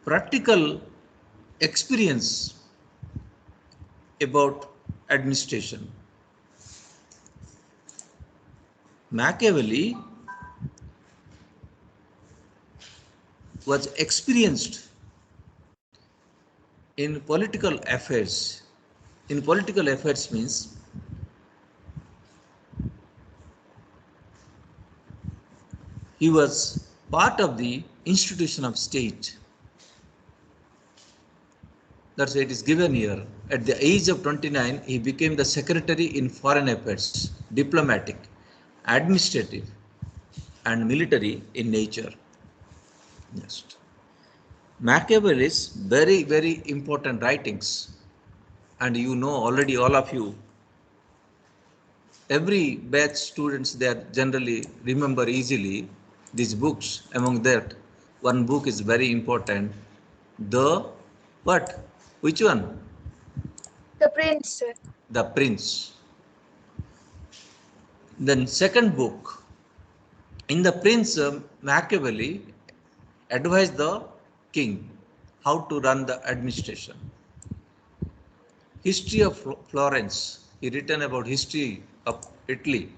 practical experience about administration. Machiavelli was experienced in political affairs. In political affairs means he was part of the institution of state. That's why it is given here. At the age of 29, he became the secretary in foreign affairs, diplomatic, administrative, and military in nature. Next. Machiavelli's very, very important writings, and you know already, all of you, every batch students, they are generally remember easily these books. Among that, one book is very important. The what? Which one? The Prince, sir. The Prince. Then second book. In the Prince, Machiavelli advised the king how to run the administration. History of Florence. He written about history of Italy.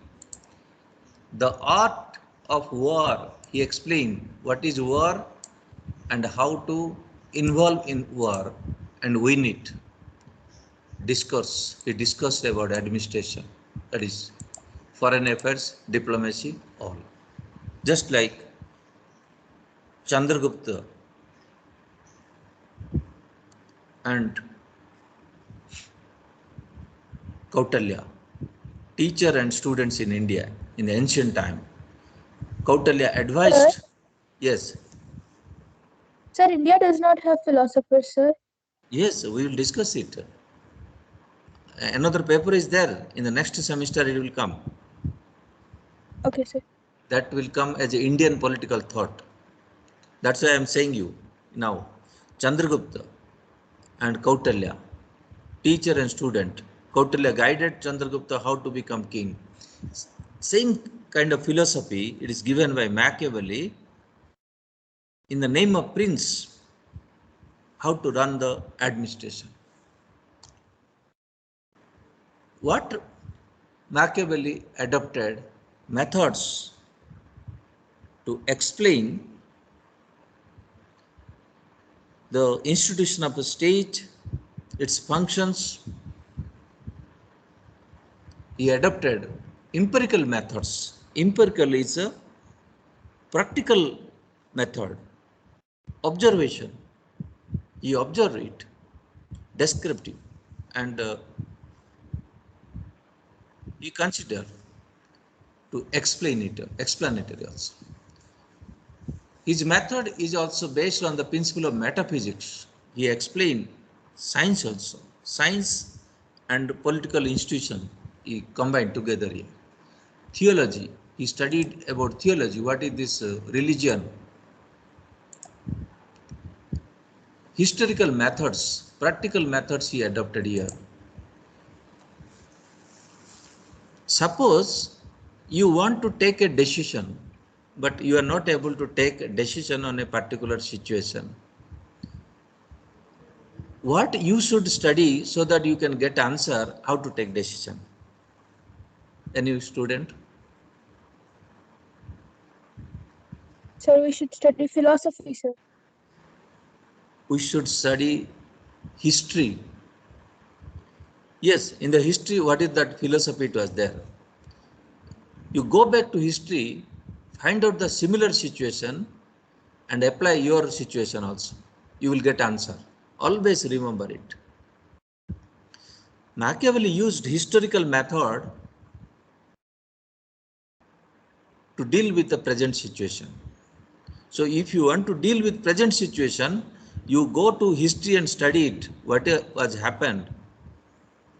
The art of war. He explained what is war and how to involve in war and win it. Discourse. He discussed about administration. That is foreign affairs, diplomacy, all. Just like Chandragupta and Kautilya, teacher and students in India in the ancient time. Kautilya advised. Sir? Yes. Sir, India does not have philosophers, sir. Yes, we will discuss it. Another paper is there. In the next semester it will come. Okay, sir. That will come as an Indian political thought. That's why I am saying you now. Chandragupta and Kautilya, teacher and student. Kautilya guided Chandragupta how to become king. Same kind of philosophy, it is given by Machiavelli in the name of Prince, how to run the administration. What Machiavelli adopted methods to explain the institution of the state, its functions. He adopted empirical methods. Empirical is a practical method. Observation. He observed it. Descriptive. And he considered to explain it, explanatory also. His method is also based on the principle of metaphysics. He explained science also. Science and political institution, he combined together here. Theology, he studied about theology. What is this religion? Historical methods, practical methods he adopted here. Suppose you want to take a decision, but you are not able to take a decision on a particular situation. What you should study so that you can get answer how to take decision? Any student? Sir, we should study philosophy, sir. We should study history. Yes, in the history, what is that philosophy it was there? You go back to history, find out the similar situation and apply your situation also. You will get answer. Always remember it. Machiavelli used historical method to deal with the present situation. So if you want to deal with present situation, you go to history and study it, what has happened.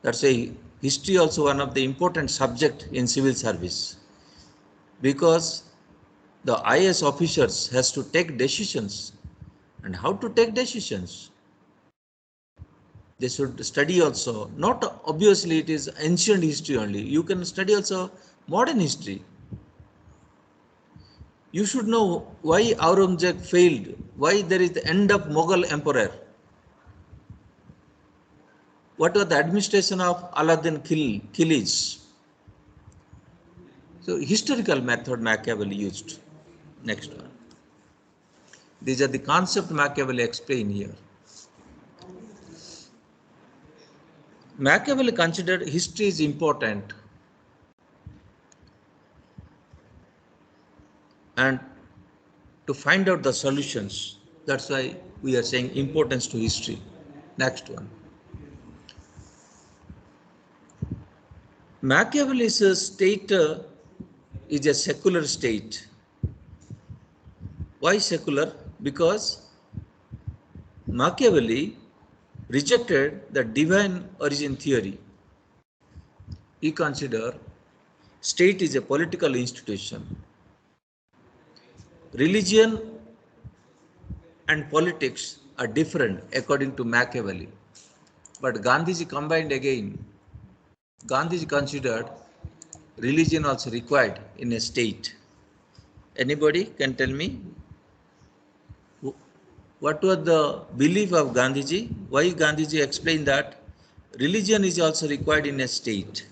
That's a history also one of the important subject in civil service, because the IAS officers has to take decisions, and how to take decisions. They should study also, not obviously it is ancient history only. You can study also modern history. You should know why Aurangzeb failed, why there is the end of Mughal emperor. What was the administration of Alauddin Khilji? So historical method Machiavelli used. Next one. These are the concept Machiavelli explained here. Machiavelli considered history is important and to find out the solutions. That's why we are saying importance to history. Next one. Machiavelli's state is a secular state. Why secular? Because Machiavelli rejected the divine origin theory. He considered state is a political institution. Religion and politics are different according to Machiavelli. But Gandhiji combined again. Gandhiji considered religion also required in a state. Anybody can tell me what was the belief of Gandhiji? Why Gandhiji explained that religion is also required in a state?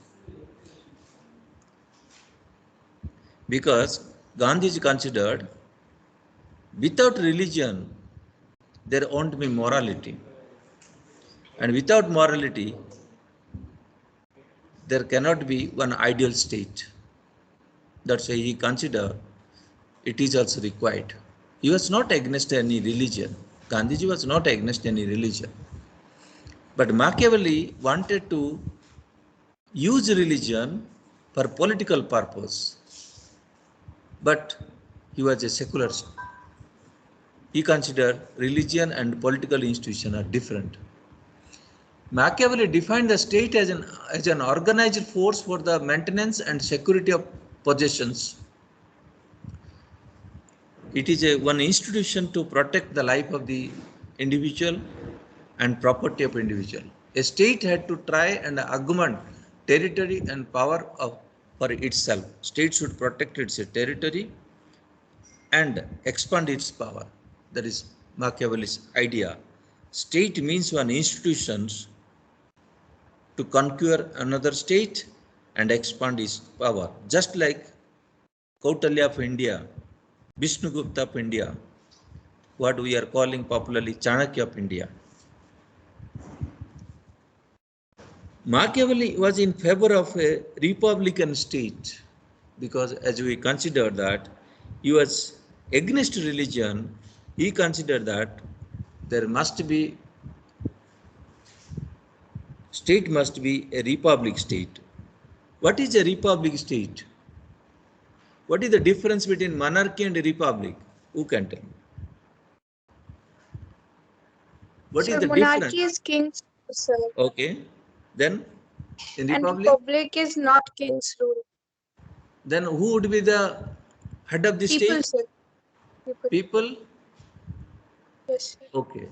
Because Gandhiji considered without religion there won't be morality, and without morality there cannot be one ideal state. That's why he considered it is also required. He was not against any religion. Gandhiji was not against any religion. But Machiavelli wanted to use religion for political purpose. But he was a secularist. He considered religion and political institution are different. Machiavelli defined the state as an organized force for the maintenance and security of possessions. It is one institution to protect the life of the individual and property of individual. A state had to try and augment territory and power for itself. State should protect its territory and expand its power. That is Machiavelli's idea. State means one institutions to conquer another state and expand its power. Just like Kautilya of India, Vishnugupta of India, what we are calling popularly Chanakya of India. Machiavelli was in favor of a republican state because as we consider that he was against religion, he considered that there must be state must be a republic state. What is a republic state? What is the difference between monarchy and a republic? Who can tell me? What is the monarchy difference? is king's rule, sir. Okay. Then in And republic? republic is not king's rule. Then who would be the head of the People, state? sir. People? Yes, sir. Okay.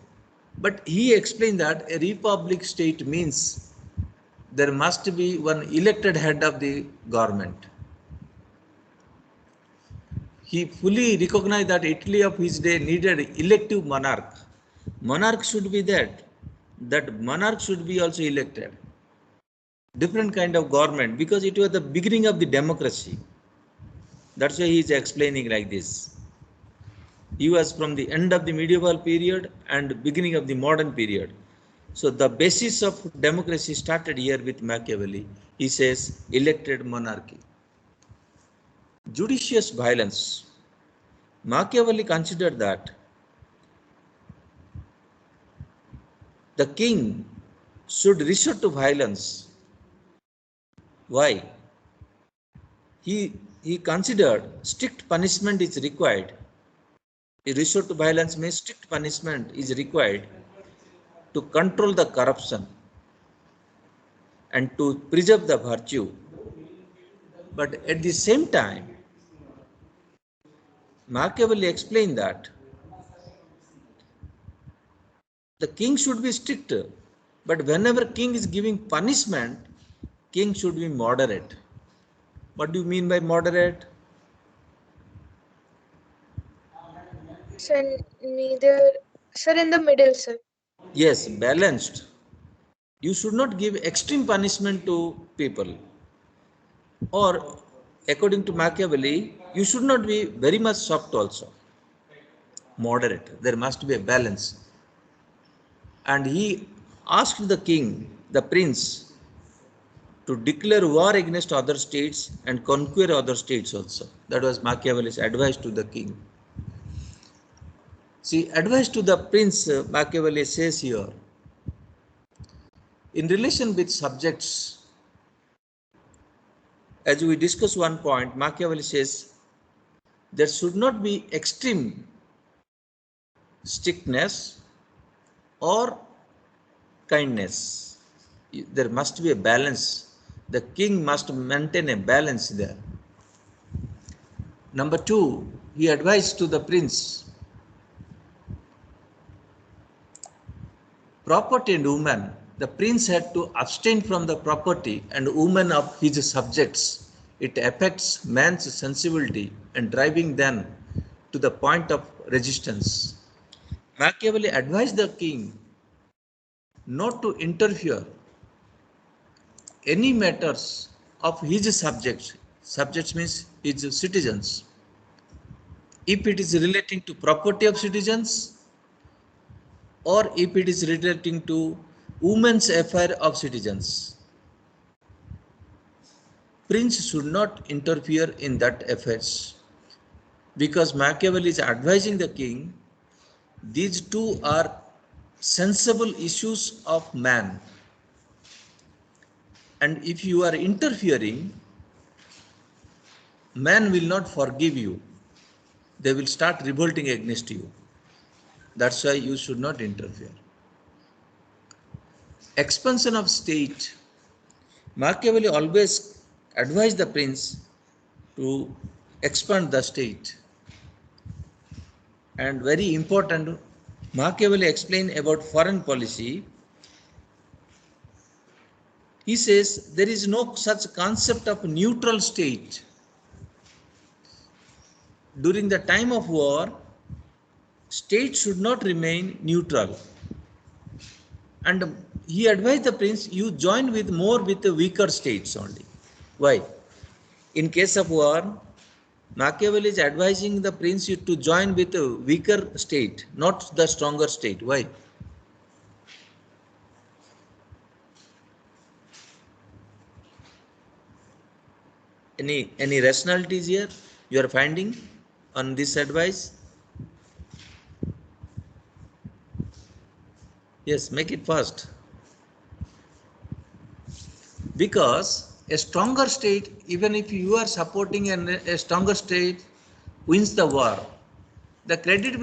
But he explained that a republic state means there must be one elected head of the government. He fully recognized that Italy of his day needed elective monarch. Monarch should be that monarch should be also elected. Different kind of government because it was the beginning of the democracy. That's why he is explaining like this. He was from the end of the medieval period and beginning of the modern period. So the basis of democracy started here with Machiavelli. He says elected monarchy. Judicious violence. Machiavelli considered that the king should resort to violence. Why? He considered strict punishment is required. A resort to violence means strict punishment is required to control the corruption and to preserve the virtue. But at the same time, Machiavelli explained that the king should be strict, but whenever king is giving punishment, king should be moderate. What do you mean by moderate? Sir, neither. Sir, in the middle, sir. Yes, balanced. You should not give extreme punishment to people. Or, according to Machiavelli, you should not be very much soft also. Moderate. There must be a balance. And he asked the king, the prince, to declare war against other states and conquer other states also. That was Machiavelli's advice to the king. See, advice to the prince, Machiavelli says here, in relation with subjects, as we discuss one point, Machiavelli says there should not be extreme strictness or kindness. There must be a balance. The king must maintain a balance there. Number two, he advised to the prince, property and women. The prince had to abstain from the property and women of his subjects. It affects man's sensibility and driving them to the point of resistance. Machiavelli advised the king not to interfere any matters of his subjects. Subjects means his citizens. If it is relating to property of citizens or if it is relating to women's affair of citizens. Prince should not interfere in that affairs. Because Machiavelli is advising the king, these two are sensible issues of man. And if you are interfering, man will not forgive you. They will start revolting against you. That's why you should not interfere. Expansion of state. Machiavelli always advised the prince to expand the state. And very important, Machiavelli explained about foreign policy. He says there is no such concept of neutral state. During the time of war, state should not remain neutral. And he advised the prince, you join with more with the weaker states only. Why? In case of war, Machiavelli is advising the prince to join with a weaker state, not the stronger state. Why? Any rationalities here you are finding on this advice? Yes, make it fast. Because a stronger state, even if you are supporting a stronger state wins the war, the credit will